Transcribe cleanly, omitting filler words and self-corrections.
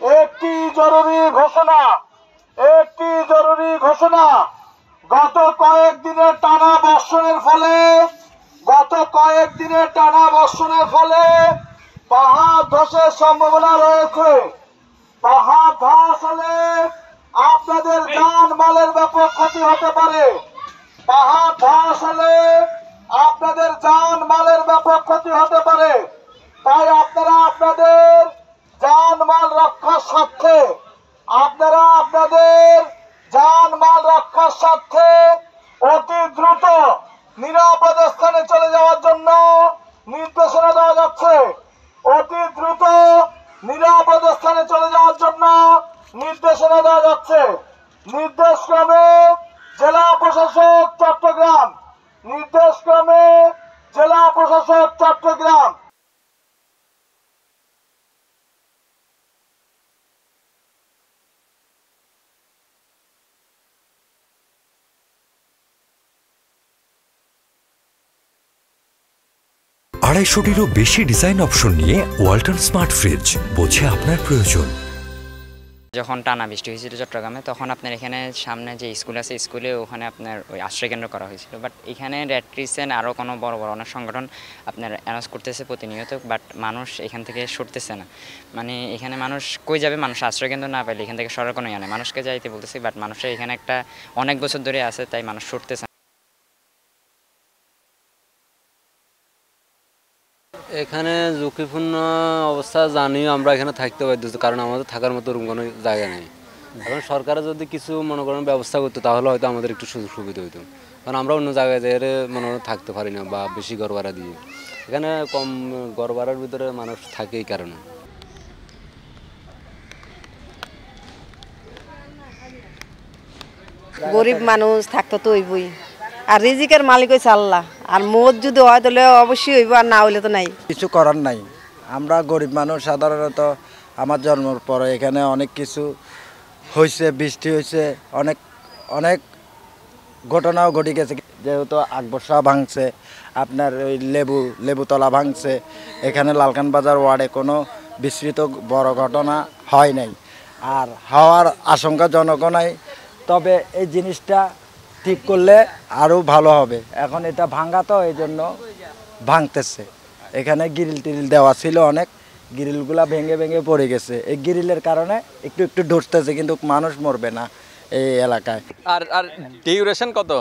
একটি জরুরি ঘোষণা, একটি জরুরি ঘোষণা। গত কয়েকদিনের টানা বর্ষণের ফলে পাহাড় ধসের সম্ভাবনা রয়েছে। পাহাড় ধস হলে আপনাদের জানমালের ব্যাপক ক্ষতি হতে পারে। পাহাড় ধস হলে আপনাদের জানমালের ব্যাপক ক্ষতি হতে পারে। তাই আপনারা আপনাদের জানমাল রক্ষার স্বার্থে অতি দ্রুত নিরাপদ স্থানে চলে যাওয়ার জন্য নির্দেশনা দেওয়া যাচ্ছে। অতি দ্রুত নিরাপদ স্থানে চলে যাওয়ার জন্য নির্দেশনা দেওয়া যাচ্ছে। নির্দেশক্রমে জেলা প্রশাসক চট্টগ্রাম, আড়াইশোটিরও বেশি ডিজাইন অপশন নিয়ে ওয়ালটন স্মার্ট ফ্রিজ, বোঝে আপনার প্রয়োজন। যখন টানা বৃষ্টি হয়েছিল চট্টগ্রামে, তখন আপনার এখানে সামনে যে স্কুল আছে, স্কুলে ওখানে আপনার ওই আশ্রয় কেন্দ্র করা হয়েছিল। বাট এখানে রেড ক্রিসেন্ট আরও কোনো বড় বড় অনেক সংগঠন আপনার অ্যানাউন্স করতেছে প্রতিনিয়ত, বাট মানুষ এখান থেকে সরতেছে না। মানে এখানে মানুষ কই যাবে? মানুষ আশ্রয় কেন্দ্র না পাইলে এখান থেকে সরার কোনো ইয়ে নেই। মানুষকে যাইতে বলতেছি, বাট মানুষের এখানে একটা অনেক বছর ধরে আছে, তাই মানুষ সরতেছে না। এখানে ঝুঁকিপূর্ণ অবস্থা জানিও আমরা এখানে থাকতে পারতেছি, কারণ আমাদের থাকার মতো কোনো জায়গা নেই। এখন সরকারে যদি কিছু মনে করেন ব্যবস্থা করতো, তাহলে হয়তো আমাদের একটু সুযোগ সুবিধা হইতো, কারণ আমরা অন্য জায়গায় যেয়ে মনে করেন থাকতে পারি না, বা বেশি ঘর ভাড়া দিয়ে। এখানে কম ঘর ভাড়ার ভিতরে মানুষ থাকে এই কারণে। গরিব মানুষ থাকতো তো হইবই, আর রিজিকের মালিক হইছে আল্লাহ। আর মত যদি হয় তাহলে অবশ্যই হইব, আর না হইলে তো নাই, কিছু করার নাই। আমরা গরিব মানুষ, সাধারণত আমার জন্মের পরে এখানে অনেক কিছু হয়েছে, বৃষ্টি হয়েছে, অনেক অনেক ঘটনাও ঘটে গেছে। যেহেতু আকবরশাহ ভাঙছে, আপনার ওই লেবুতলা ভাঙছে, এখানে লালখান বাজার ওয়ার্ডে কোনো বিস্তৃত বড় ঘটনা হয় নাই, আর হওয়ার আশঙ্কাজনকও নাই। তবে এই জিনিসটা ঠিক করলে আরও ভালো হবে। এখন এটা ভাঙা তো, এই জন্য ভাঙতেছে। এখানে গ্রিল টিরিল দেওয়া ছিল, অনেক গ্রিলগুলা ভেঙে ভেঙে পড়ে গেছে। এই গ্রিলের কারণে একটু একটু ঢুকতেছে, কিন্তু মানুষ মরবে না এই এলাকায়। আর ডিউরেশন কত?